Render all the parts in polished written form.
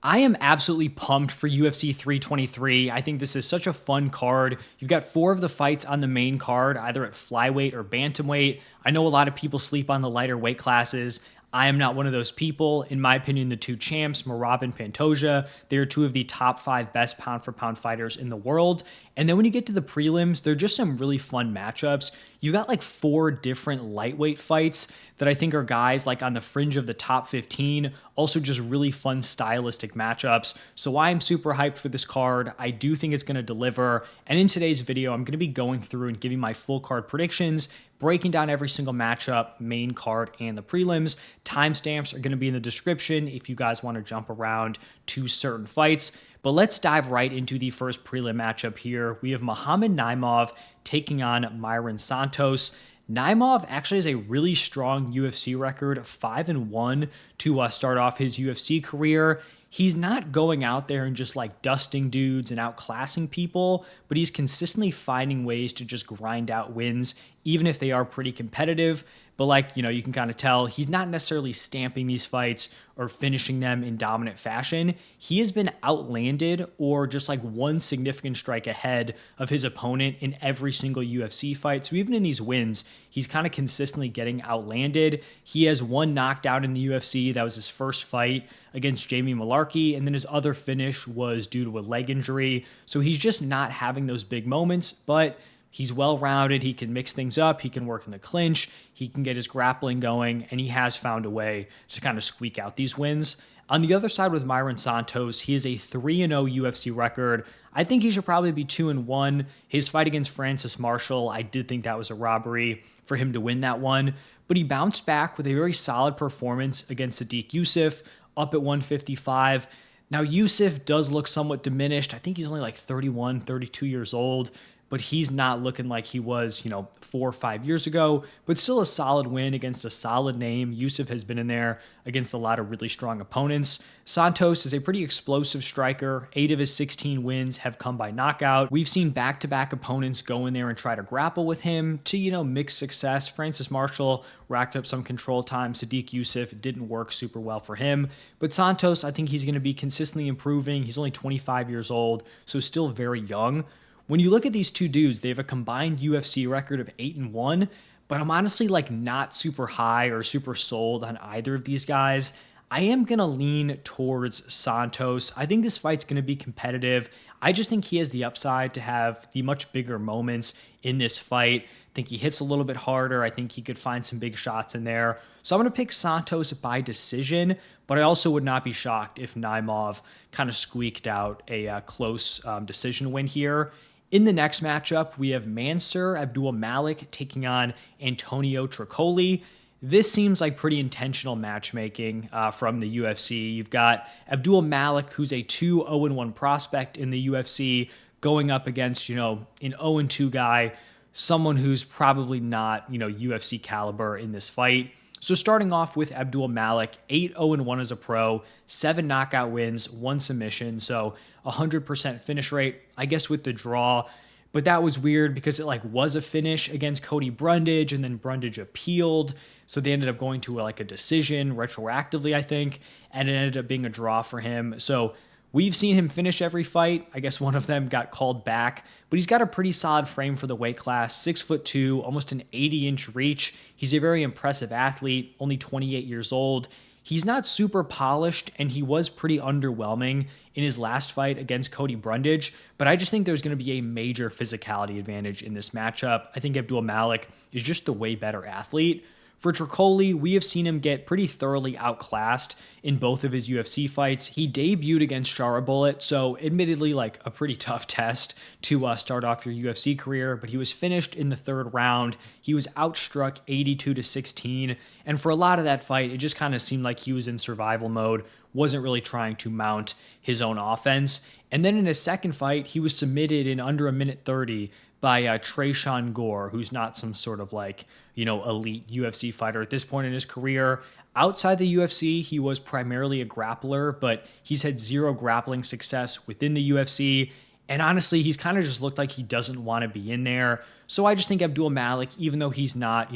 I am absolutely pumped for UFC 323. I think this is such a fun card. You've got 4 of the fights on the main card, either at flyweight or bantamweight. I know a lot of people sleep on the lighter weight classes. I am not one of those people. In my opinion, the 2 champs, Merab and Pantoja, they are 2 of the top 5 best pound for pound fighters in the world. And then when you get to the prelims, they're just some really fun matchups. You got like 4 different lightweight fights that I think are guys like on the fringe of the top 15. Also just really fun stylistic matchups. So I am super hyped for this card. I do think it's going to deliver. And in today's video, I'm going to be going through and giving my full card predictions, breaking down every single matchup, main card, and the prelims. Timestamps are going to be in the description if you guys want to jump around to certain fights. But let's dive right into the first prelim matchup here. We have Muhammad Naimov taking on Mairon Santos. Naimov actually has a really strong UFC record, 5-1 to start off his UFC career. He's not going out there and just like dusting dudes and outclassing people, but he's consistently finding ways to just grind out wins, even if they are pretty competitive. But like, you can kind of tell he's not necessarily stamping these fights or finishing them in dominant fashion. He has been outlanded or just like one significant strike ahead of his opponent in every single UFC fight. So even in these wins, he's kind of consistently getting outlanded. He has one knocked out in the UFC. That was his first fight against Jamie Malarkey, and then his other finish was due to a leg injury. So he's just not having those big moments, but he's well-rounded. He can mix things up. He can work in the clinch. He can get his grappling going, and he has found a way to kind of squeak out these wins. On the other side with Mairon Santos, he has a 3-0 UFC record. I think he should probably be 2-1. His fight against Francis Marshall, I did think that was a robbery for him to win that one, but he bounced back with a very solid performance against Sadiq Youssef, up at 155. Now, Youssef does look somewhat diminished. I think he's only like 31, 32 years old, but he's not looking like he was, 4 or 5 years ago, but still a solid win against a solid name. Youssef has been in there against a lot of really strong opponents. Santos is a pretty explosive striker. 8 of his 16 wins have come by knockout. We've seen back-to-back opponents go in there and try to grapple with him to, mixed success. Francis Marshall racked up some control time. Sadiq Youssef didn't work super well for him. But Santos, I think he's going to be consistently improving. He's only 25 years old, so still very young. When you look at these two dudes, they have a combined UFC record of 8-1, but I'm honestly like not super high or super sold on either of these guys. I am going to lean towards Santos. I think this fight's going to be competitive. I just think he has the upside to have the much bigger moments in this fight. I think he hits a little bit harder. I think he could find some big shots in there. So I'm going to pick Santos by decision, but I also would not be shocked if Naimov kind of squeaked out a close decision win here. In the next matchup, we have Mansur Abdul-Malik taking on Antonio Trocoli. This seems like pretty intentional matchmaking from the UFC. You've got Abdul-Malik, who's a 2-0-1 prospect in the UFC, going up against, an 0-2 guy, someone who's probably not, UFC caliber in this fight. So starting off with Abdul-Malik, 8-0-1 as a pro, 7 knockout wins, 1 submission, so 100% finish rate, I guess with the draw. But that was weird because it was a finish against Cody Brundage, and then Brundage appealed, so they ended up going to a decision retroactively, I think, and it ended up being a draw for him. So we've seen him finish every fight. I guess one of them got called back, but he's got a pretty solid frame for the weight class, 6'2", almost an 80-inch reach. He's a very impressive athlete, only 28 years old. He's not super polished, and he was pretty underwhelming in his last fight against Cody Brundage, but I just think there's going to be a major physicality advantage in this matchup. I think Abdul-Malik is just the way better athlete. For Trocoli, we have seen him get pretty thoroughly outclassed in both of his UFC fights. He debuted against Bullet, so admittedly a pretty tough test to start off your UFC career, but he was finished in the 3rd round. He was outstruck 82-16, and for a lot of that fight, it just kind of seemed like he was in survival mode, wasn't really trying to mount his own offense. And then in his second fight, he was submitted in under a minute 30 by Tresean Gore, who's not some sort of elite UFC fighter at this point in his career. Outside the UFC, he was primarily a grappler, but he's had 0 grappling success within the UFC. And honestly, he's kind of just looked like he doesn't want to be in there. So I just think Abdul-Malik, even though he's not,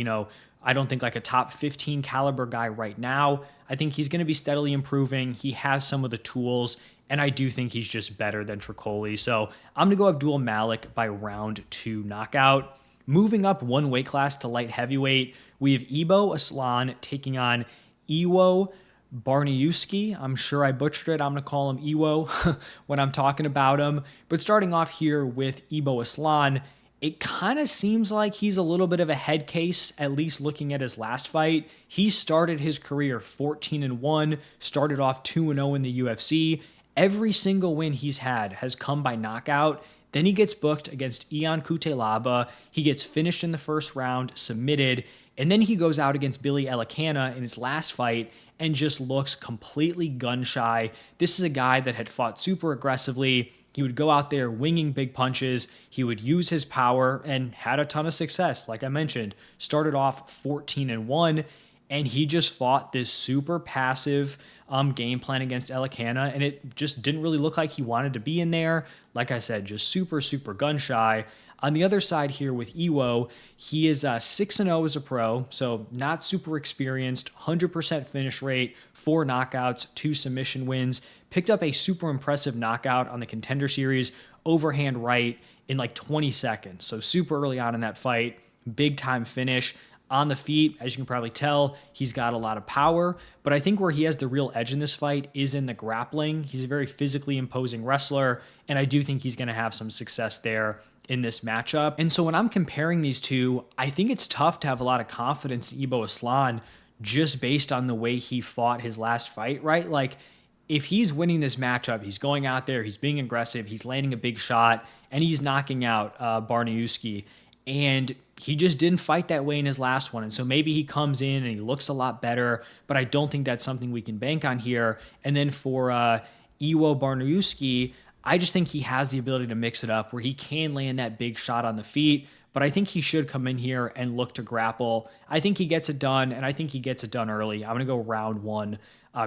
I don't think like a top 15 caliber guy right now. I think he's going to be steadily improving. He has some of the tools, and I do think he's just better than Trocoli. So I'm going to go Abdul-Malik by round 2 knockout. Moving up one weight class to light heavyweight, we have Ibo Aslan taking on Iwo Baraniewski. I'm sure I butchered it. I'm going to call him Iwo when I'm talking about him. But starting off here with Ibo Aslan, it kind of seems like he's a little bit of a head case, at least looking at his last fight. He started his career 14-1, started off 2-0 in the UFC. Every single win he's had has come by knockout. Then he gets booked against Ion Cutelaba. He gets finished in the first round, submitted, and then he goes out against Billy Elikana in his last fight and just looks completely gun-shy. This is a guy that had fought super aggressively. He would go out there winging big punches. He would use his power and had a ton of success. Like I mentioned, started off 14-1, and he just fought this super passive game plan against Elikana, and it just didn't really look like he wanted to be in there. Like I said, just super, super gun-shy. On the other side here with Iwo, he is 6-0 as a pro, so not super experienced, 100% finish rate, 4 knockouts, 2 submission wins. Picked up a super impressive knockout on the Contender Series, overhand right in like 20 seconds. So super early on in that fight, big time finish. On the feet, as you can probably tell, he's got a lot of power, but I think where he has the real edge in this fight is in the grappling. He's a very physically imposing wrestler, and I do think he's going to have some success there in this matchup. And so when I'm comparing these two, I think it's tough to have a lot of confidence in Ibo Aslan just based on the way he fought his last fight, right? Like, if he's winning this matchup, he's going out there, he's being aggressive, he's landing a big shot, and he's knocking out Baraniewski. And he just didn't fight that way in his last one. And so maybe he comes in and he looks a lot better, but I don't think that's something we can bank on here. And then for Iwo Baraniewski, I just think he has the ability to mix it up where he can land that big shot on the feet, but I think he should come in here and look to grapple. I think he gets it done, and I think he gets it done early. I'm going to go round 1,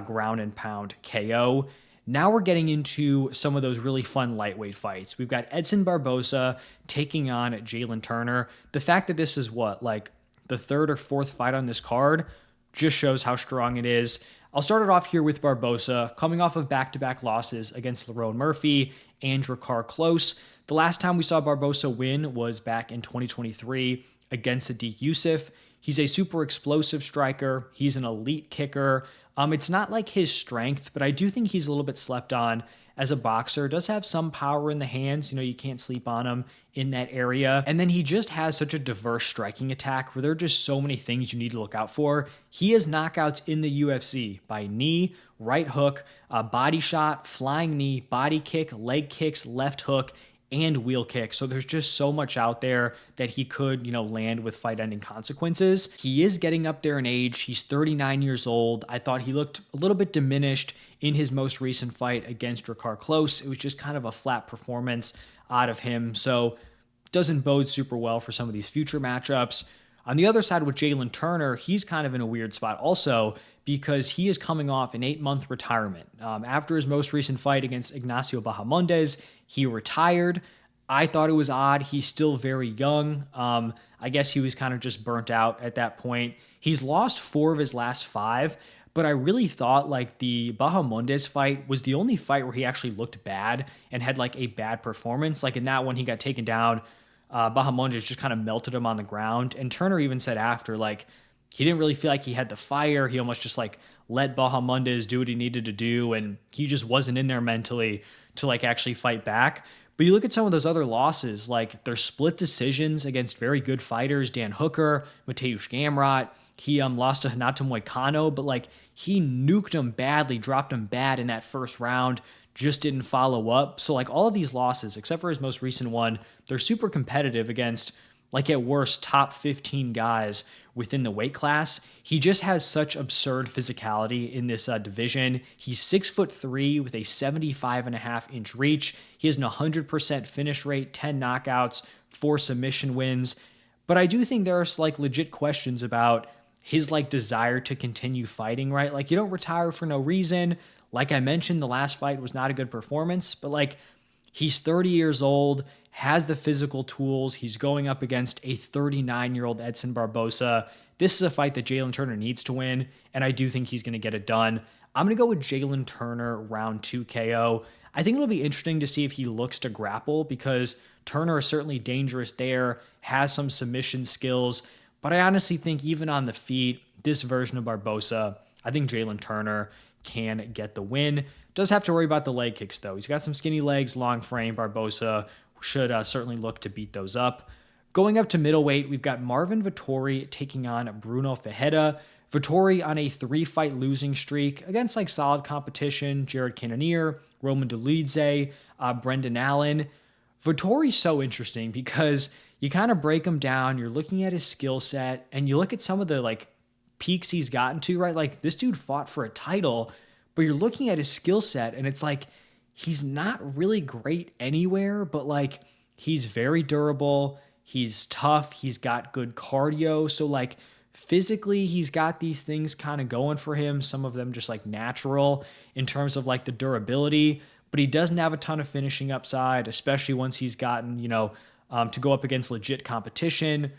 ground and pound KO. Now we're getting into some of those really fun lightweight fights. We've got Edson Barboza taking on Jalin Turner. The fact that this is like the 3rd or 4th fight on this card just shows how strong it is. I'll start it off here with Barboza, coming off of back-to-back losses against Lerone Murphy and Drakkar Klose. The last time we saw Barboza win was back in 2023 against Sadiq Youssef. He's a super explosive striker. He's an elite kicker. It's not like his strength, but I do think he's a little bit slept on as a boxer. Does have some power in the hands. You can't sleep on him in that area. And then he just has such a diverse striking attack where there are just so many things you need to look out for. He has knockouts in the UFC by knee, right hook, body shot, flying knee, body kick, leg kicks, left hook, and wheel kick. So there's just so much out there that he could, land with fight-ending consequences. He is getting up there in age. He's 39 years old. I thought he looked a little bit diminished in his most recent fight against Drakkar Klose. It was just kind of a flat performance out of him. So doesn't bode super well for some of these future matchups. On the other side with Jalin Turner, he's kind of in a weird spot also because he is coming off an 8-month retirement. After his most recent fight against Ignacio Bahamondes, he retired. I thought it was odd. He's still very young. I guess he was kind of just burnt out at that point. He's lost 4 of his last 5, but I really thought the Bahamondes fight was the only fight where he actually looked bad and had a bad performance. In that one, he got taken down. Bahamondes just kind of melted him on the ground. And Turner even said after, he didn't really feel like he had the fire. He almost just let Bahamondes do what he needed to do, and he just wasn't in there mentally to actually fight back. But you look at some of those other losses, they're split decisions against very good fighters, Dan Hooker, Mateusz Gamrot. He lost to Renato Moicano, but he nuked him badly, dropped him bad in that first round, just didn't follow up. So all of these losses, except for his most recent one, they're super competitive against at worst top 15 guys within the weight class. He just has such absurd physicality in this division. He's 6'3" with a 75.5-inch reach. He has an 100% finish rate, 10 knockouts, 4 submission wins. But I do think there are legit questions about his desire to continue fighting, right? You don't retire for no reason. Like I mentioned, the last fight was not a good performance, but he's 30 years old, has the physical tools. He's going up against a 39-year-old Edson Barboza. this is a fight that Jalin Turner needs to win, and I do think he's going to get it done. I'm going to go with Jalin Turner round 2 KO. I think it'll be interesting to see if he looks to grapple, because Turner is certainly dangerous there, has some submission skills, but I honestly think even on the feet, this version of Barboza, I think Jalin Turner can get the win. Does have to worry about the leg kicks, though. He's got some skinny legs, long frame. Barboza should certainly look to beat those up. Going up to middleweight, we've got Marvin Vettori taking on Brunno Ferreira. Vettori on a 3-fight losing streak against like solid competition, Jared Cannonier, Roman Dolidze, Brendan Allen. Vettori's so interesting because you kind of break him down, you're looking at his skill set, and you look at some of the like peaks he's gotten to, right? Like this dude fought for a title, but you're looking at his skill set and it's like he's not really great anywhere, but like he's very durable, he's tough, he's got good cardio. So like physically, he's got these things kind of going for him, some of them just like natural in terms of like the durability, but he doesn't have a ton of finishing upside, especially once he's gotten, to go up against legit competition,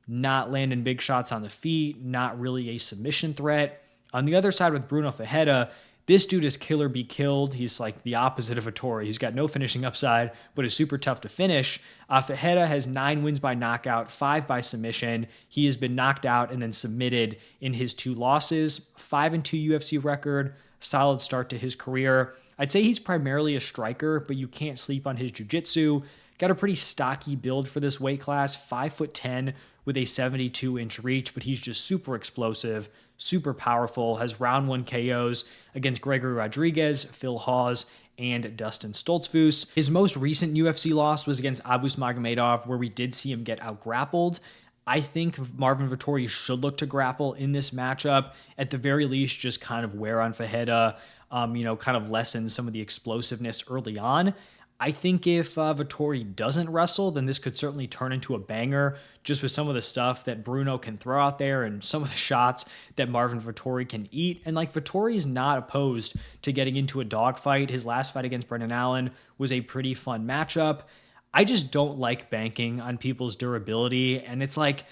not landing big shots on the feet, not really a submission threat. On the other side with Brunno Ferreira, this dude is kill or be killed. He's like the opposite of Vettori. He's got no finishing upside, but is super tough to finish. Ferreira has 9 wins by knockout, 5 by submission. He has been knocked out and then submitted in his 2 losses. 5-2 UFC record, solid start to his career. I'd say he's primarily a striker, but you can't sleep on his jiu-jitsu. Got a pretty stocky build for this weight class, 5'10", with a 72-inch reach, but he's just super explosive, super powerful, has round 1 KOs against Gregory Rodriguez, Phil Hawes, and Dustin Stoltzfus. His most recent UFC loss was against Abus Magomedov, where we did see him get out-grappled. I think Marvin Vettori should look to grapple in this matchup. At the very least, just kind of wear on Ferreira, kind of lessen some of the explosiveness early on. I think if Vettori doesn't wrestle, then this could certainly turn into a banger just with some of the stuff that Brunno can throw out there and some of the shots that Marvin Vettori can eat. And like Vettori is not opposed to getting into a dogfight. His last fight against Brendan Allen was a pretty fun matchup. I just don't like banking on people's durability. And it's like,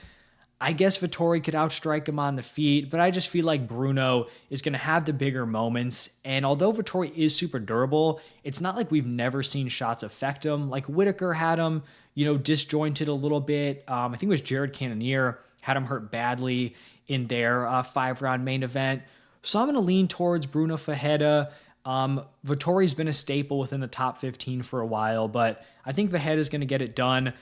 I guess Vettori could outstrike him on the feet, but I just feel like Brunno is going to have the bigger moments. And although Vettori is super durable, it's not like we've never seen shots affect him. Like Whitaker had him, disjointed a little bit. I think it was Jared Cannonier had him hurt badly in their 5-round main event. So I'm going to lean towards Brunno Ferreira. Vettori's been a staple within the top 15 for a while, but I think Ferreira is going to get it done.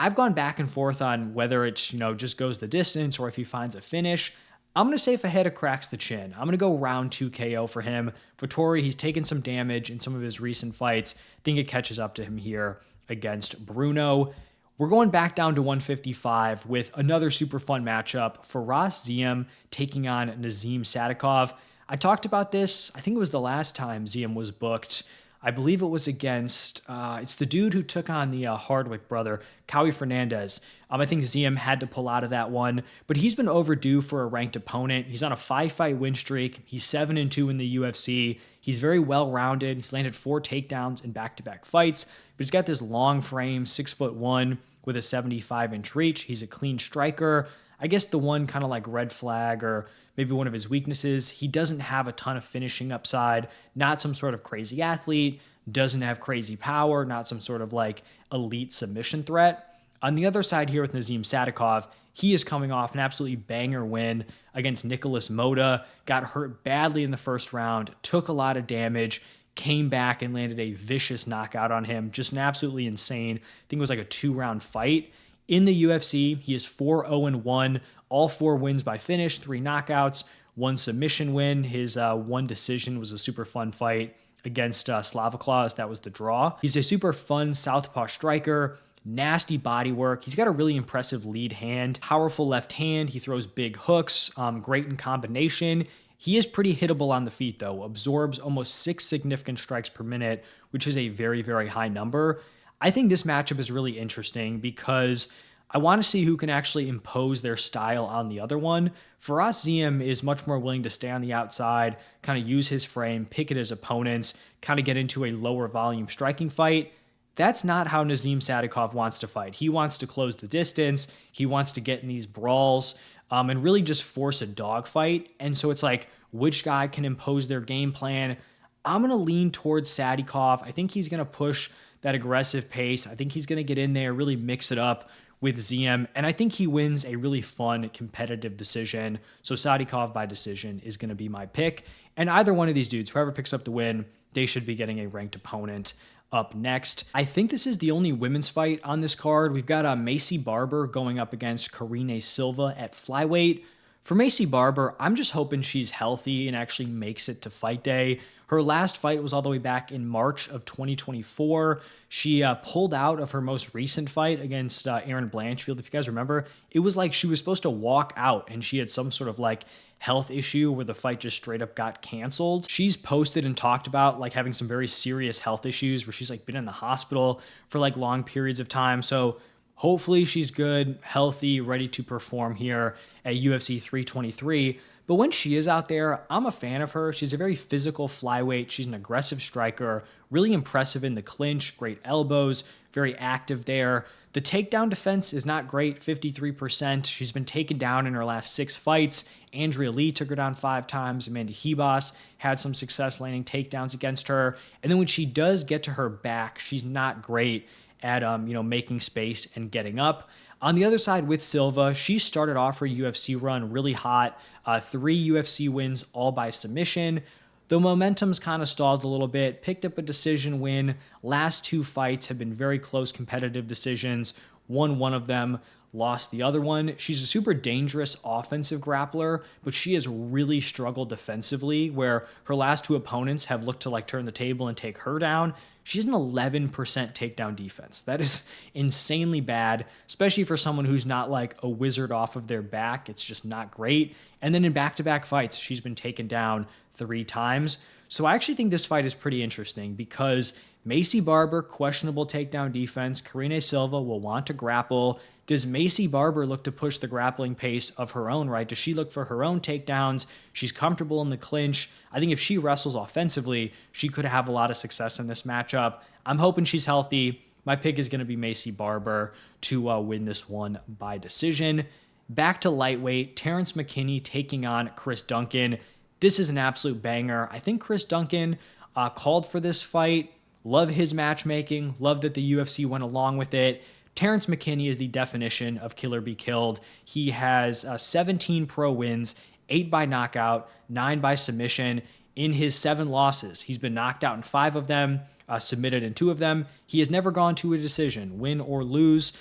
I've gone back and forth on whether it's, just goes the distance or if he finds a finish. I'm going to say Ferreira cracks the chin. I'm going to go round 2 KO for him. Vettori, he's taken some damage in some of his recent fights. I think it catches up to him here against Brunno. We're going back down to 155 with another super fun matchup for Ziam taking on Nazim Sadykhov. I talked about this, I think it was the last time Ziam was booked. I believe it was against, it's the dude who took on the Hardwick brother, Cowie Fernandez. I think Ziam had to pull out of that one, but he's been overdue for a ranked opponent. He's on a 5-fight win streak. He's 7-2 in the UFC. He's very well-rounded. He's landed 4 takedowns in back-to-back fights, but he's got this long frame, 6'1", with a 75-inch reach. He's a clean striker. I guess the one kind of like red flag or maybe one of his weaknesses, he doesn't have a ton of finishing upside, not some sort of crazy athlete, doesn't have crazy power, not some sort of like elite submission threat. On the other side here with Nazim Sadykhov, he is coming off an absolutely banger win against Nicholas Mota, got hurt badly in the first round, took a lot of damage, came back and landed a vicious knockout on him, just an absolutely insane, I think it was like a 2-round fight. In the UFC, he is 4-0-1, all 4 wins by finish, 3 knockouts, 1 submission win. His 1 decision was a super fun fight against Slaviklaus. That was the draw. He's a super fun southpaw striker, nasty body work. He's got a really impressive lead hand, powerful left hand. He throws big hooks, great in combination. He is pretty hittable on the feet, though, absorbs almost 6 significant strikes per minute, which is a very, very high number. I think this matchup is really interesting because I want to see who can actually impose their style on the other one. For us, Ziam is much more willing to stay on the outside, kind of use his frame, pick at his opponents, kind of get into a lower volume striking fight. That's not how Nazim Sadykhov wants to fight. He wants to close the distance. He wants to get in these brawls. and really just force a dogfight. And so it's like, which guy can impose their game plan? I'm going to lean towards Sadykhov. I think he's going to push that aggressive pace. I think he's going to get in there, really mix it up with Ziam, and I think he wins a really fun, competitive decision. So Sadykhov by decision is going to be my pick. And either one of these dudes, whoever picks up the win, they should be getting a ranked opponent up next. I think this is the only women's fight on this card. We've got Macy Barber going up against Karine Silva at flyweight. For Macy Barber, I'm just hoping she's healthy and actually makes it to fight day. Her last fight was all the way back in March of 2024. She pulled out of her most recent fight against Erin Blanchfield. If you guys remember, it was like she was supposed to walk out and she had some sort of like health issue where the fight just straight up got canceled. She's posted and talked about like having some very serious health issues where she's like been in the hospital for like long periods of time. So hopefully she's good, healthy, ready to perform here at UFC 323. But when she is out there, I'm a fan of her. She's a very physical flyweight. She's an aggressive striker, really impressive in the clinch, great elbows, very active there. The takedown defense is not great, 53%. She's been taken down in her last 6 fights. Andrea Lee took her down 5 times. Amanda Hebos had some success landing takedowns against her. And then when she does get to her back, she's not great at making space and getting up. On the other side with Silva, she started off her UFC run really hot. 3 UFC wins, all by submission. The momentum's kind of stalled a little bit, picked up a decision win. Last 2 fights have been very close competitive decisions. Won one of them, lost the other one. She's a super dangerous offensive grappler, but she has really struggled defensively, where her last 2 opponents have looked to like turn the table and take her down. She's an 11% takedown defense. That is insanely bad, especially for someone who's not like a wizard off of their back. It's just not great. And then in back-to-back fights, she's been taken down 3 times. So I actually think this fight is pretty interesting because Macy Barber, questionable takedown defense. Karine Silva will want to grapple. Does Macy Barber look to push the grappling pace of her own right? Does she look for her own takedowns? She's comfortable in the clinch. I think if she wrestles offensively, she could have a lot of success in this matchup. I'm hoping she's healthy. My pick is going to be Macy Barber to win this one by decision. Back to lightweight, Terrence McKinney taking on Chris Duncan. This is an absolute banger. I think Chris Duncan called for this fight. Love his matchmaking. Love that the UFC went along with it. Terrence McKinney is the definition of killer be killed. He has 17 pro wins, 8 by knockout, 9 by submission. In his 7 losses, he's been knocked out in 5 of them, submitted in 2 of them. He has never gone to a decision, win or lose.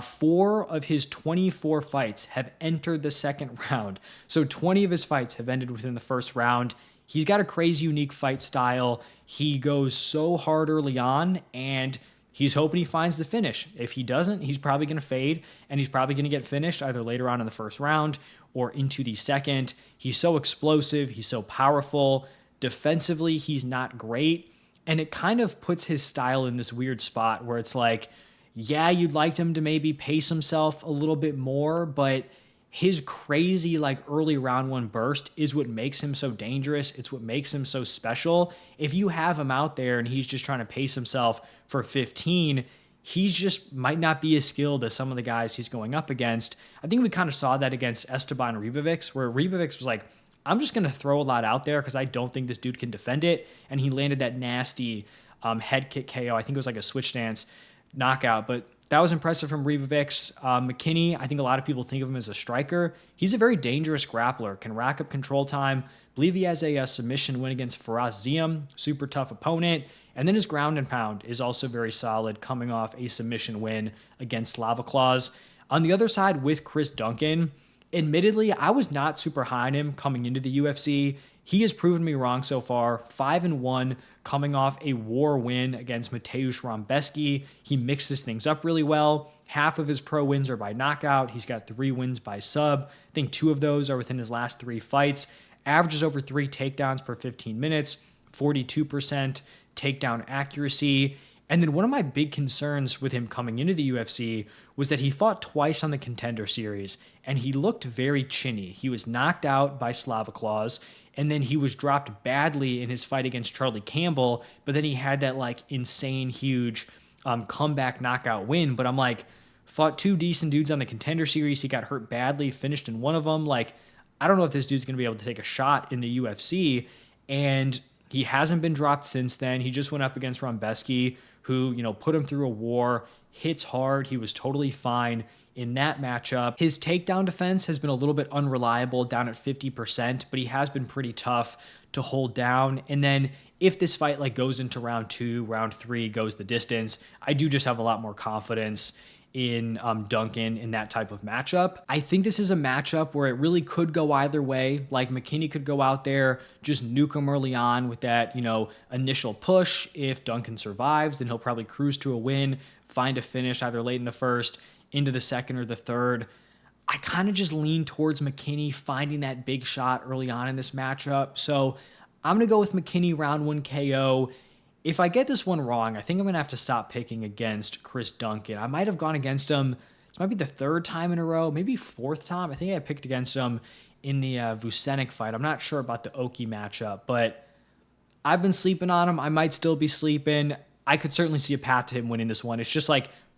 4 of his 24 fights have entered the second round. So 20 of his fights have ended within the first round. He's got a crazy, unique fight style. He goes so hard early on, and he's hoping he finds the finish. If he doesn't, he's probably going to fade, and he's probably going to get finished either later on in the first round or into the second. He's so explosive. He's so powerful. Defensively, he's not great, and it kind of puts his style in this weird spot where it's like, yeah, you'd like him to maybe pace himself a little bit more, but his crazy like early round 1 burst is what makes him so dangerous. It's what makes him so special. If you have him out there and he's just trying to pace himself for 15, he's just might not be as skilled as some of the guys he's going up against. I think we kind of saw that against Esteban Ribovics, where Ribovics was like, I'm just going to throw a lot out there because I don't think this dude can defend it. And he landed that nasty head kick KO. I think it was like a switch stance knockout, but that was impressive from Ribovics. McKinney, I think a lot of people think of him as a striker. He's a very dangerous grappler, can rack up control time. Believe he has a submission win against Faraz Ziam, super tough opponent. And then his ground and pound is also very solid, coming off a submission win against Slavoclaws. On the other side with Chris Duncan, admittedly, I was not super high on him coming into the UFC. He has proven me wrong so far. 5-1, coming off a war win against Mateusz Rombeski. He mixes things up really well. Half of his pro wins are by knockout. He's got 3 wins by sub. I think 2 of those are within his last 3 fights. Averages over 3 takedowns per 15 minutes, 42% takedown accuracy. And then one of my big concerns with him coming into the UFC was that he fought twice on the Contender Series, and he looked very chinny. He was knocked out by Slavoclaws, and then he was dropped badly in his fight against Charlie Campbell, but then he had that like insane, huge comeback knockout win. But I'm like, Fought two decent dudes on the Contender Series. He got hurt badly, finished in one of them. Like, I don't know if this dude's going to be able to take a shot in the UFC. And he hasn't been dropped since then. He just went up against Rombeski, who, put him through a war, hits hard. He was totally fine in that matchup. His takedown defense has been a little bit unreliable, down at 50%, but he has been pretty tough to hold down. And then if this fight goes into round 2, round 3, goes the distance, I do just have a lot more confidence in Duncan in that type of matchup. I think this is a matchup where it really could go either way. Like, McKinney could go out there, just nuke him early on with that, initial push. If Duncan survives, then he'll probably cruise to a win, find a finish either late in the first, into the second or the third. I kind of just lean towards McKinney finding that big shot early on in this matchup. So I'm going to go with McKinney round 1 KO. If I get this one wrong, I think I'm going to have to stop picking against Chris Duncan. I might have gone against him. This might be the 3rd time in a row, maybe 4th time. I think I picked against him in the Vucenic fight. I'm not sure about the Oki matchup, but I've been sleeping on him. I might still be sleeping. I could certainly see a path to him winning this one. It's just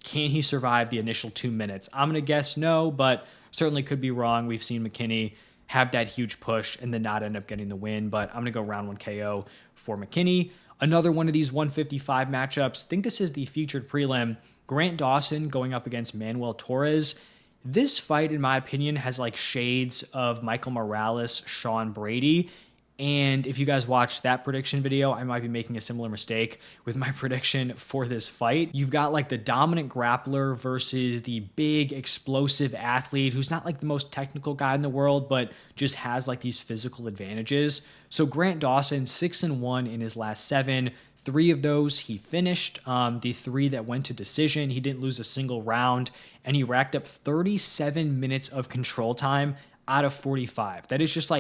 can he survive the initial 2 minutes? I'm going to guess no, but certainly could be wrong. We've seen McKinney have that huge push and then not end up getting the win, but I'm going to go round 1 KO for McKinney. Another one of these 155 matchups. I think this is the featured prelim. Grant Dawson going up against Manuel Torres. This fight, in my opinion, has shades of Michael Morales, Sean Brady. And if you guys watched that prediction video, I might be making a similar mistake with my prediction for this fight. You've got the dominant grappler versus the big explosive athlete who's not the most technical guy in the world, but just has these physical advantages. So Grant Dawson, 6-1 in his last 7. 3 of those he finished. The 3 that went to decision, he didn't lose a single round, and he racked up 37 minutes of control time out of 45. That is just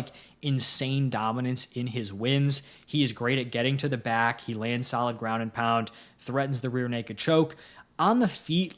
insane dominance in his wins. He is great at getting to the back. He lands solid ground and pound, threatens the rear naked choke. On the feet,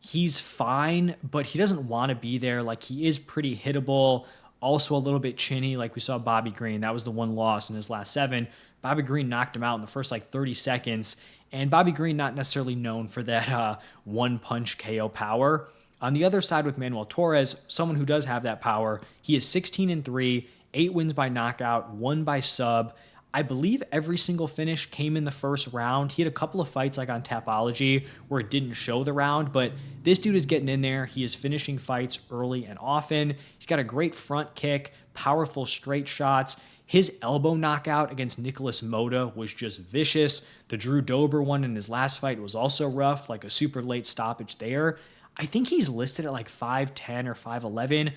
he's fine, but he doesn't want to be there. He is pretty hittable, also a little bit chinny, we saw Bobby Green. That was the one loss in his last 7. Bobby Green knocked him out in the first 30 seconds, and Bobby Green not necessarily known for that one-punch KO power. On the other side with Manuel Torres, someone who does have that power, he is 16-3, 8 wins by knockout, 1 by sub. I believe every single finish came in the first round. He had a couple of fights on Tapology where it didn't show the round, but this dude is getting in there. He is finishing fights early and often. He's got a great front kick, powerful straight shots. His elbow knockout against Nicholas Moda was just vicious. The Drew Dober one in his last fight was also rough, a super late stoppage there. I think he's listed at 5'10 or 5'11.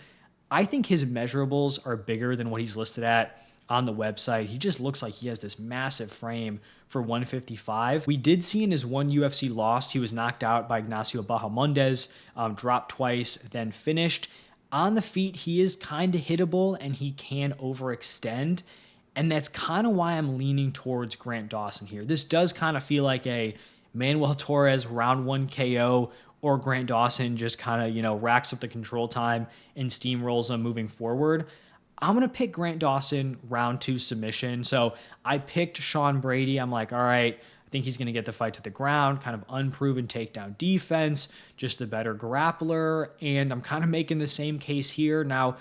I think his measurables are bigger than what he's listed at on the website. He just looks like he has this massive frame for 155. We did see in his one UFC loss, he was knocked out by Ignacio Bahamondes, dropped twice, then finished. On the feet, he is kind of hittable and he can overextend. And that's kind of why I'm leaning towards Grant Dawson here. This does kind of feel like a Manuel Torres round 1 KO, or Grant Dawson just kind of, racks up the control time and steamrolls him moving forward. I'm going to pick Grant Dawson round 2 submission. So I picked Sean Brady. I'm all right, I think he's going to get the fight to the ground, kind of unproven takedown defense, just a better grappler. And I'm kind of making the same case here. Now,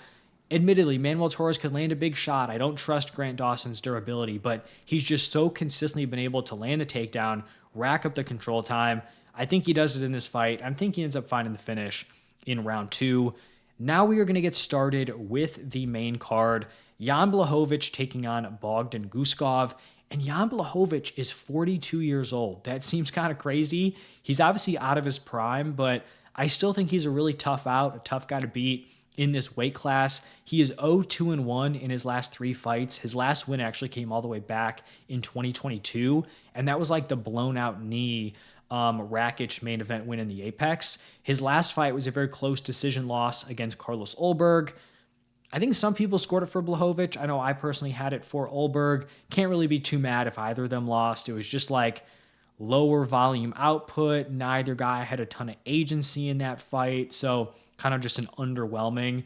admittedly, Manuel Torres could land a big shot. I don't trust Grant Dawson's durability, but he's just so consistently been able to land the takedown, rack up the control time. I think he does it in this fight. I think he ends up finding the finish in round 2. Now we are going to get started with the main card. Jan Blachowicz taking on Bogdan Guskov. And Jan Blachowicz is 42 years old. That seems kind of crazy. He's obviously out of his prime, but I still think he's a really tough out, a tough guy to beat in this weight class. He is 0-2-1 in his last 3 fights. His last win actually came all the way back in 2022, and that was the blown out knee Rakic main event win in the Apex. His last fight was a very close decision loss against Carlos Ulberg. I think some people scored it for Blachowicz. I know I personally had it for Ulberg. Can't really be too mad if either of them lost. It was just lower volume output. Neither guy had a ton of agency in that fight. So kind of just an underwhelming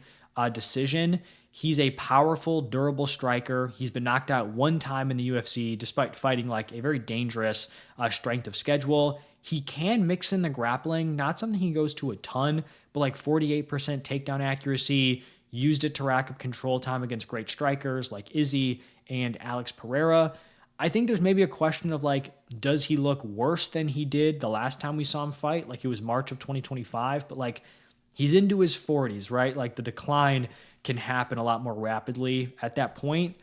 decision. He's a powerful, durable striker. He's been knocked out 1 time in the UFC, despite fighting a very dangerous strength of schedule. He can mix in the grappling, not something he goes to a ton, but like 48% takedown accuracy, used it to rack up control time against great strikers like Izzy and Alex Pereira. I think there's maybe a question of like, does he look worse than he did the last time we saw him fight? Like it was March of 2025, but like he's into his 40s, right? Like the decline can happen a lot more rapidly at that point.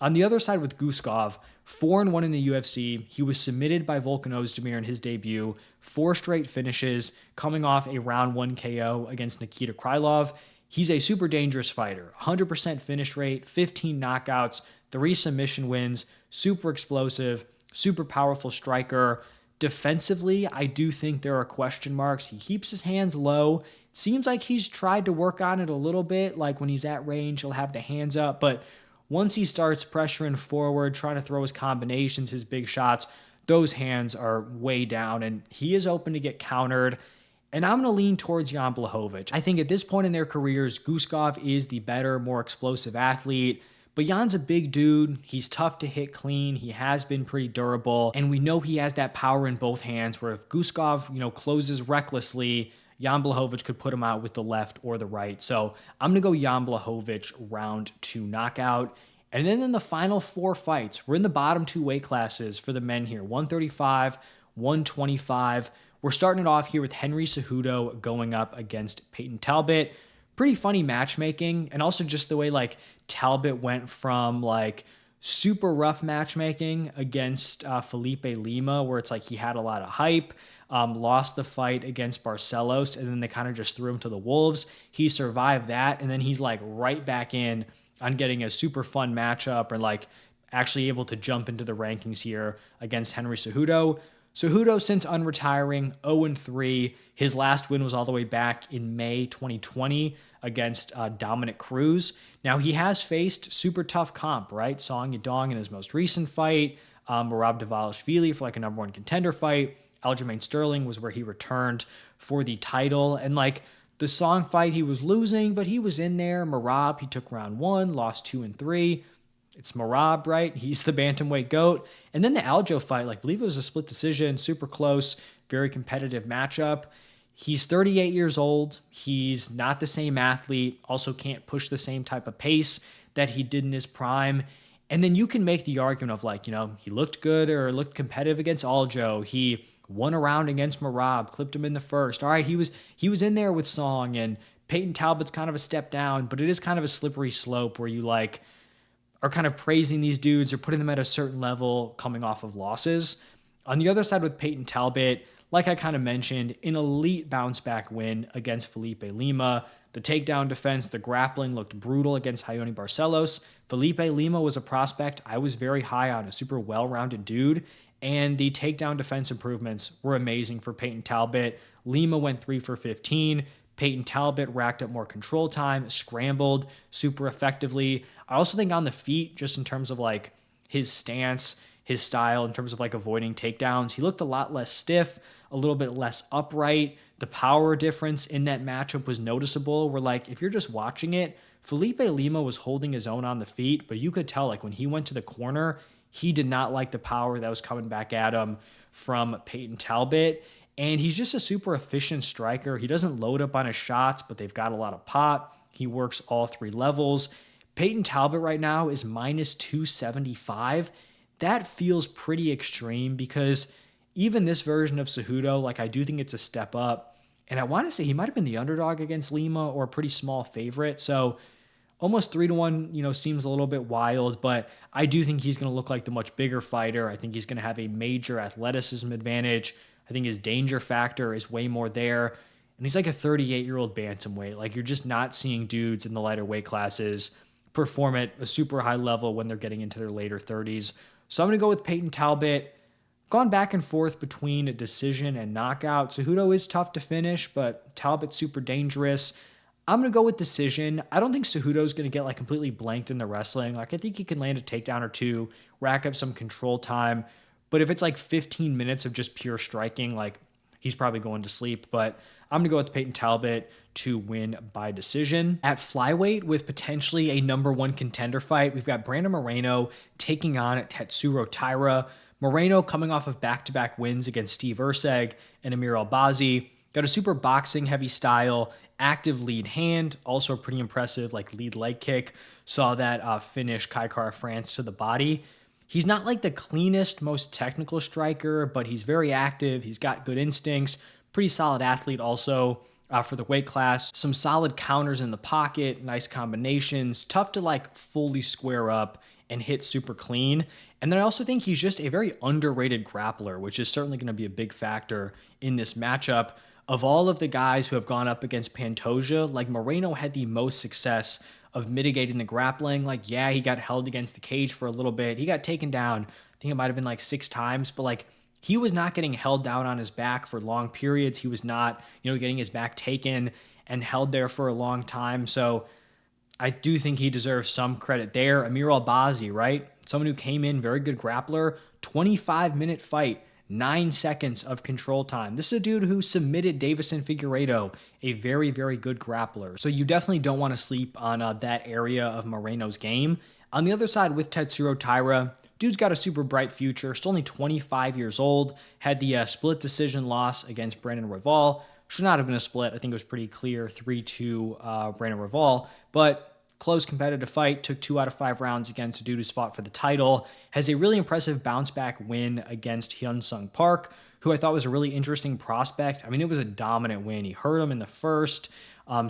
On the other side with Guskov, 4-1 in the UFC. He was submitted by Volkan Ozdemir in his debut, 4 straight finishes, coming off a round 1 KO against Nikita Krylov. He's a super dangerous fighter. 100% finish rate, 15 knockouts, 3 submission wins, super explosive, super powerful striker. Defensively, I do think there are question marks. He keeps his hands low. It seems like he's tried to work on it a little bit. Like when he's at range, he'll have the hands up, but once he starts pressuring forward, trying to throw his combinations, his big shots, those hands are way down, and he is open to get countered. And I'm going to lean towards Jan Blachowicz. I think at this point in their careers, Guskov is the better, more explosive athlete. But Jan's a big dude. He's tough to hit clean. He has been pretty durable. And we know he has that power in both hands where if Guskov, closes recklessly, Jan Blachowicz could put him out with the left or the right. So I'm going to go Jan Blachowicz round 2 knockout. And then in the final 4 fights, we're in the bottom 2 weight classes for the men here, 135, 125. We're starting it off here with Henry Cejudo going up against Payton Talbott. Pretty funny matchmaking, and also just the way like Talbott went from like super rough matchmaking against Felipe Lima, where it's like he had a lot of hype, lost the fight against Barcelos, and then they kind of just threw him to the wolves. He survived that, and then he's like right back in on getting a super fun matchup or like actually able to jump into the rankings here against Henry Cejudo. Cejudo, since unretiring, 0-3. His last win was all the way back in May 2020 against Dominic Cruz. Now, he has faced super tough comp, right? Song Yadong in his most recent fight, Merab Dvalishvili for like a number 1 contender fight. Aljamain Sterling was where he returned for the title. And like the Song fight, he was losing, but he was in there. Merab, he took round 1, lost 2 and 3. It's Merab, right? He's the bantamweight GOAT. And then the Aljo fight, I believe it was a split decision, super close, very competitive matchup. He's 38 years old. He's not the same athlete, also can't push the same type of pace that he did in his prime. And then you can make the argument of like, he looked good or looked competitive against Aljo. He won a round against Merab, clipped him in the first. All right, he was in there with Song, and Payton Talbott's kind of a step down, but it is kind of a slippery slope where you like are kind of praising these dudes or putting them at a certain level coming off of losses. On the other side with Payton Talbott, like I kind of mentioned, an elite bounce back win against Felipe Lima. The takedown defense, the grappling looked brutal against Raoni Barcelos. Felipe Lima was a prospect I was very high on, a super well-rounded dude. And the takedown defense improvements were amazing for Payton Talbott. Lima went 3 for 15. Payton Talbott racked up more control time, scrambled super effectively. I also think on the feet, just in terms of like his stance, his style, in terms of like avoiding takedowns, he looked a lot less stiff, a little bit less upright. The power difference in that matchup was noticeable, where like if you're just watching it, Felipe Lima was holding his own on the feet, but you could tell like when he went to the corner, he did not like the power that was coming back at him from Payton Talbott. And he's just a super efficient striker. He doesn't load up on his shots, but they've got a lot of pop. He works all 3 levels. Payton Talbott right now is minus 275. That feels pretty extreme because even this version of Cejudo, like I do think it's a step up. And I want to say he might have been the underdog against Lima or a pretty small favorite. So almost 3-1, seems a little bit wild, but I do think he's going to look like the much bigger fighter. I think he's going to have a major athleticism advantage. I think his danger factor is way more there. And he's like a 38-year-old bantamweight. Like you're just not seeing dudes in the lighter weight classes perform at a super high level when they're getting into their later 30s. So I'm going to go with Payton Talbott. Gone back and forth between a decision and knockout. Cejudo is tough to finish, but Talbott's super dangerous. I'm going to go with decision. I don't think Cejudo's going to get like completely blanked in the wrestling. Like I think he can land a takedown or 2, rack up some control time. But if it's like 15 minutes of just pure striking, like he's probably going to sleep. But I'm going to go with Payton Talbott to win by decision. At flyweight, with potentially a number 1 contender fight, we've got Brandon Moreno taking on Tatsuro Taira. Moreno, coming off of back-to-back wins against Steve Erceg and Amir Albazi, got a super boxing heavy style, active lead hand, also pretty impressive like lead leg kick. Saw that finish Kai Kara-France to the body. He's not like the cleanest, most technical striker, but he's very active. He's got good instincts, pretty solid athlete also for the weight class. Some solid counters in the pocket, nice combinations, tough to like fully square up and hit super clean. And then I also think he's just a very underrated grappler, which is certainly going to be a big factor in this matchup. Of all of the guys who have gone up against Pantoja, like Moreno had the most success of mitigating the grappling. Like, yeah, he got held against the cage for a little bit. He got taken down. I think it might have been like 6 times, but like he was not getting held down on his back for long periods. He was not, getting his back taken and held there for a long time. So I do think he deserves some credit there. Amir Albazi, right? Someone who came in, very good grappler, 25-minute fight, 9 seconds of control time. This is a dude who submitted Davison Figueiredo, a very, very good grappler. So you definitely don't want to sleep on that area of Moreno's game. On the other side with Tatsuro Taira, dude's got a super bright future, still only 25 years old, had the split decision loss against Brandon Royval. Should not have been a split. I think it was pretty clear, 3-2 Brandon Royval, but close competitive fight, took 2 out of 5 rounds against a dude who's fought for the title, has a really impressive bounce back win against Hyun Sung Park, who I thought was a really interesting prospect. I mean, it was a dominant win. He hurt him in the first,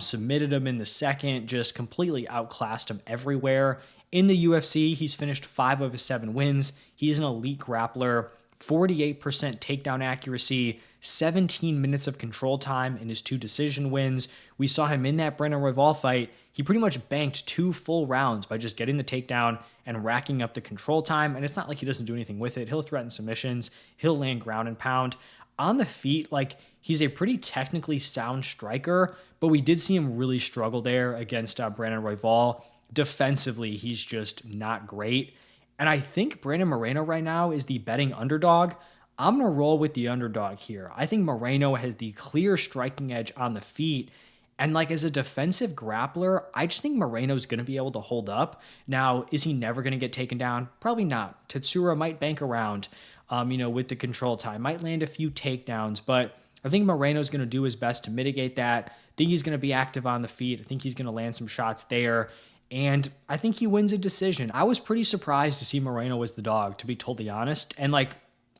submitted him in the second, just completely outclassed him everywhere. In the UFC, he's finished 5 of his 7 wins. He's an elite grappler, 48% takedown accuracy, 17 minutes of control time in his 2 decision wins. We saw him in that Brandon Royval fight. He pretty much banked 2 full rounds by just getting the takedown and racking up the control time. And it's not like he doesn't do anything with it. He'll threaten submissions. He'll land ground and pound. On the feet, like, he's a pretty technically sound striker, but we did see him really struggle there against Brandon Royval. Defensively, he's just not great. And I think Brandon Moreno right now is the betting underdog. I'm going to roll with the underdog here. I think Moreno has the clear striking edge on the feet. And like as a defensive grappler, I just think Moreno's going to be able to hold up. Now, is he never going to get taken down? Probably not. Tatsuro might bank around, with the control time. Might land a few takedowns, but I think Moreno's going to do his best to mitigate that. I think he's going to be active on the feet. I think he's going to land some shots there. And I think he wins a decision. I was pretty surprised to see Moreno as the dog, to be totally honest. And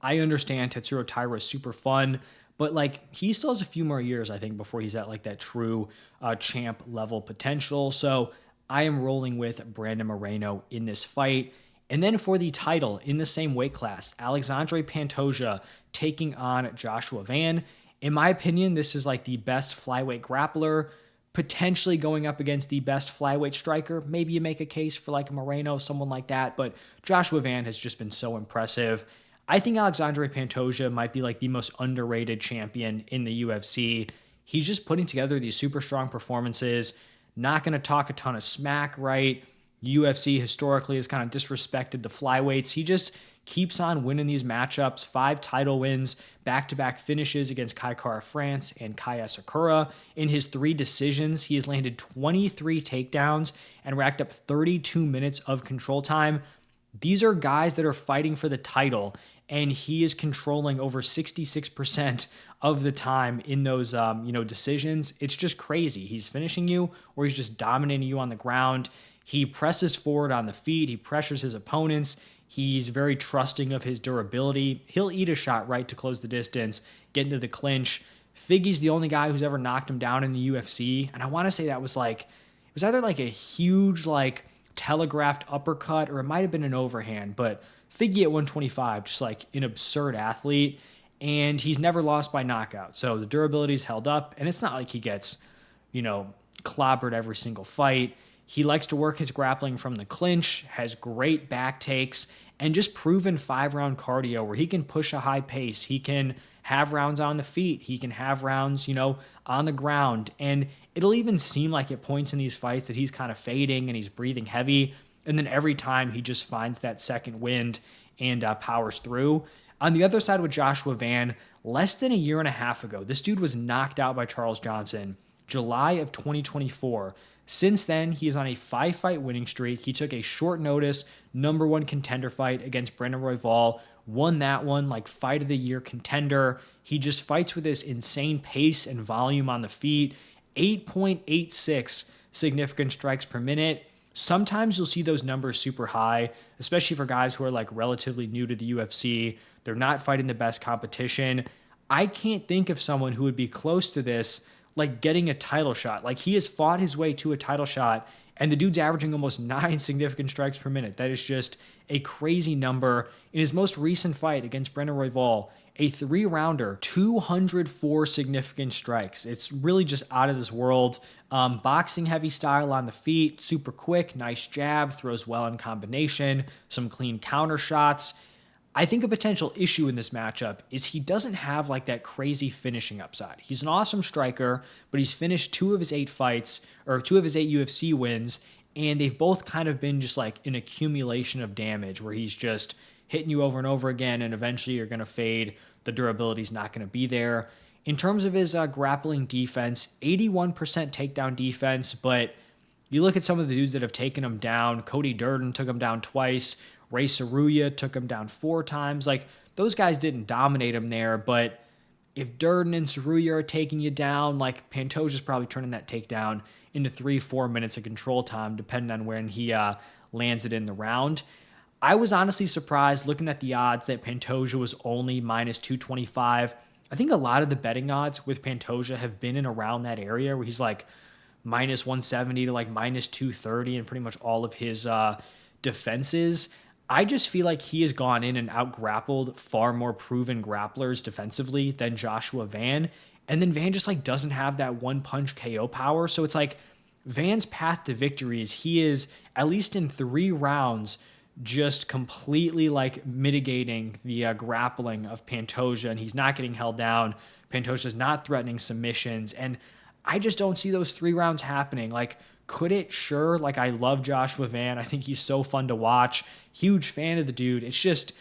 I understand Tatsuro Taira is super fun, but he still has a few more years, I think, before he's at that true champ level potential. So I am rolling with Brandon Moreno in this fight. And then for the title in the same weight class, Alexandre Pantoja taking on Joshua Van. In my opinion, this is the best flyweight grappler, potentially going up against the best flyweight striker. Maybe you make a case for Moreno, someone like that, but Joshua Van has just been so impressive. I think Alexandre Pantoja might be the most underrated champion in the UFC. He's just putting together these super strong performances, not going to talk a ton of smack, right? UFC historically has kind of disrespected the flyweights. He just keeps on winning these matchups, 5 title wins, back-to-back finishes against Kai Kara-France and Kaya Sakura. In his 3 decisions, he has landed 23 takedowns and racked up 32 minutes of control time. These are guys that are fighting for the title, and he is controlling over 66% of the time in those, decisions. It's just crazy. He's finishing you, or he's just dominating you on the ground. He presses forward on the feet. He pressures his opponents. He's very trusting of his durability. He'll eat a shot right to close the distance, get into the clinch. Figgy's the only guy who's ever knocked him down in the UFC, and I want to say that was it was either a huge telegraphed uppercut, or it might have been an overhand, but Figgy at 125, just an absurd athlete, and he's never lost by knockout. So the durability's held up, and it's not like he gets, clobbered every single fight. He likes to work his grappling from the clinch, has great back takes, and just proven 5-round cardio where he can push a high pace. He can have rounds on the feet. He can have rounds, on the ground. And it'll even seem like at points in these fights that he's kind of fading and he's breathing heavy. And then every time he just finds that second wind and powers through. On the other side with Joshua Van, less than a year and a half ago, this dude was knocked out by Charles Johnson, July of 2024. Since then, he is on a 5-fight winning streak. He took a short notice #1 contender fight against Brandon Royval, won that one, like fight of the year contender. He just fights with this insane pace and volume on the feet. 8.86 significant strikes per minute. Sometimes you'll see those numbers super high, especially for guys who are like relatively new to the UFC. They're not fighting the best competition. I can't think of someone who would be close to this, like getting a title shot. Like he has fought his way to a title shot, and the dude's averaging almost 9 significant strikes per minute. That is just a crazy number. In his most recent fight against Breno Royval, a 3-rounder, 204 significant strikes. It's really just out of this world. Boxing heavy style on the feet, super quick, nice jab, throws well in combination, some clean counter shots. I think a potential issue in this matchup is he doesn't have like that crazy finishing upside. He's an awesome striker, but he's finished 2 of his 8 fights, or 2 of his 8 UFC wins, and they've both kind of been just like an accumulation of damage where he's just hitting you over and over again, and eventually you're going to fade. The durability's not going to be there. In terms of his grappling defense, 81% takedown defense, but you look at some of the dudes that have taken him down. Cody Durden took him down twice. Ray Saruya took him down 4 times. Like, those guys didn't dominate him there, but if Durden and Saruya are taking you down, like, Pantoja's probably turning that takedown into 3-4 minutes of control time, depending on when he lands it in the round. I was honestly surprised looking at the odds that Pantoja was only minus 225. I think a lot of the betting odds with Pantoja have been in around that area where he's like minus 170 to like minus 230 in pretty much all of his defenses. I just feel like he has gone in and out-grappled far more proven grapplers defensively than Joshua Van. And then Van just like doesn't have that one-punch KO power. So it's like Van's path to victory is he is, at least in 3 rounds, just completely like mitigating the grappling of Pantoja, and he's not getting held down. Pantoja's not threatening submissions, and I just don't see those 3 rounds happening. Like, could it? Sure. Like, I love Joshua Van. I think he's so fun to watch. Huge fan of the dude. It's just,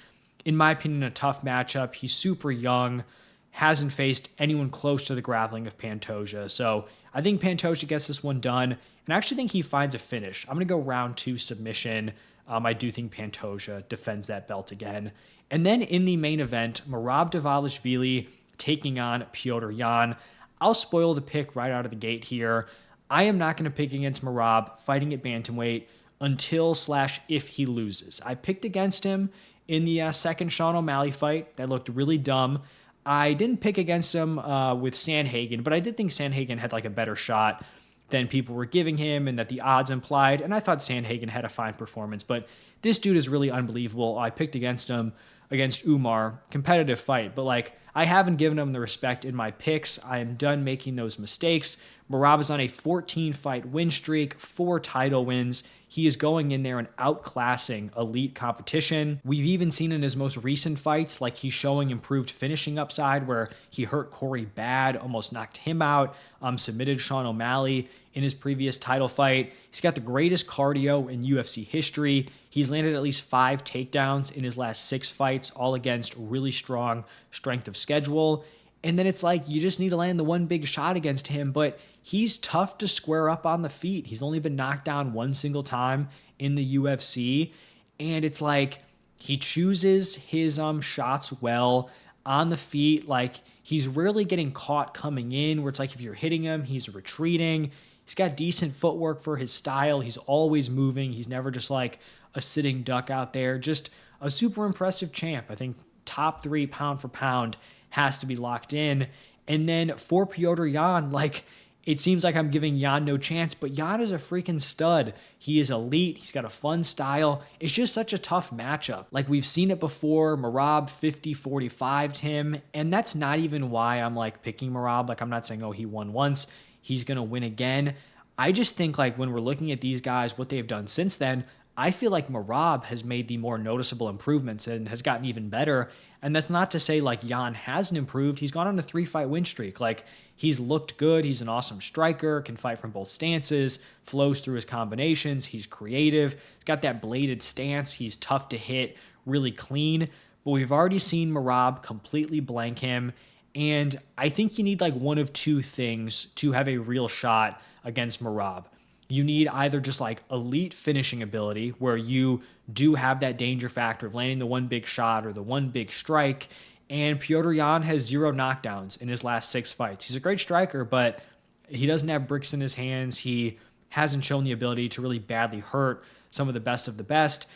in my opinion, a tough matchup. He's super young, hasn't faced anyone close to the grappling of Pantoja. So I think Pantoja gets this one done, and I actually think he finds a finish. I'm going to go round 2 submission. I do think Pantoja defends that belt again. And then in the main event, Merab Dvalishvili taking on Petr Yan. I'll spoil the pick right out of the gate here. I am not going to pick against Merab fighting at bantamweight until/if he loses. I picked against him in the second Sean O'Malley fight. That looked really dumb. I didn't pick against him with Sandhagen, but I did think Sandhagen had like a better shot than people were giving him and that the odds implied, and I thought Sandhagen had a fine performance, but this dude is really unbelievable. I picked against him against Umar, competitive fight, but like, I haven't given him the respect in my picks. I am done making those mistakes. Merab is on a 14-fight win streak, 4 title wins. He is going in there and outclassing elite competition. We've even seen in his most recent fights, like he's showing improved finishing upside where he hurt Corey bad, almost knocked him out, submitted Sean O'Malley in his previous title fight. He's got the greatest cardio in UFC history. He's landed at least 5 takedowns in his last 6 fights, all against really strong strength of schedule. And then it's like, you just need to land the one big shot against him, but he's tough to square up on the feet. He's only been knocked down 1 single time in the UFC. And it's like, he chooses his shots well on the feet. Like, he's rarely getting caught coming in, where it's like, if you're hitting him, he's retreating. He's got decent footwork for his style. He's always moving. He's never just like a sitting duck out there. Just a super impressive champ. I think top 3 pound for pound has to be locked in. And then for Petr Yan, like, it seems like I'm giving Yan no chance, but Yan is a freaking stud. He is elite. He's got a fun style. It's just such a tough matchup. Like, we've seen it before. Merab 50-45'd him, and that's not even why I'm like picking Merab. Like, I'm not saying, oh, he won once, he's going to win again. I just think, like, when we're looking at these guys, what they've done since then, I feel like Merab has made the more noticeable improvements and has gotten even better. And that's not to say like Yan hasn't improved. He's gone on a 3-fight win streak. Like, he's looked good. He's an awesome striker, can fight from both stances, flows through his combinations. He's creative. He's got that bladed stance. He's tough to hit, really clean. But we've already seen Merab completely blank him. And I think you need like one of 2 things to have a real shot against Merab. You need either just like elite finishing ability where you do have that danger factor of landing the one big shot or the one big strike. And Petr Yan has 0 knockdowns in his last 6 fights. He's a great striker, but he doesn't have bricks in his hands. He hasn't shown the ability to really badly hurt some of the best.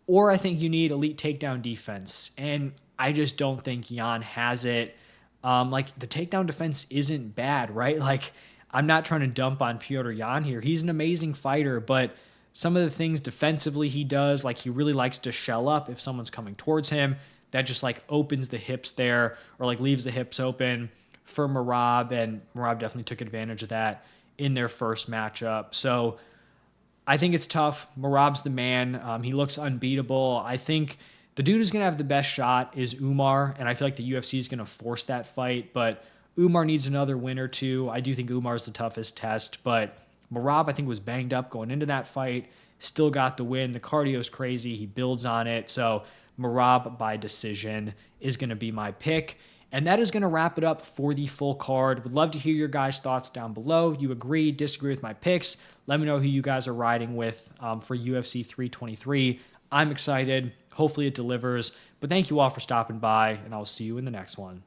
Or I think you need elite takedown defense. And I just don't think Yan has it. Like, the takedown defense isn't bad, right? Like, I'm not trying to dump on Petr Yan here. He's an amazing fighter, but some of the things defensively he does, like he really likes to shell up if someone's coming towards him. That just like opens the hips there, or like leaves the hips open for Merab, and Merab definitely took advantage of that in their first matchup. So I think it's tough. Merab's the man. He looks unbeatable. I think the dude who's going to have the best shot is Umar, and I feel like the UFC is going to force that fight, but Umar needs another win or two. I do think Umar's the toughest test, but Merab, I think, was banged up going into that fight, still got the win. The cardio's crazy. He builds on it. So Merab by decision is going to be my pick. And that is going to wrap it up for the full card. Would love to hear your guys' thoughts down below. You agree, disagree with my picks? Let me know who you guys are riding with for UFC 323. I'm excited. Hopefully it delivers. But thank you all for stopping by, and I'll see you in the next one.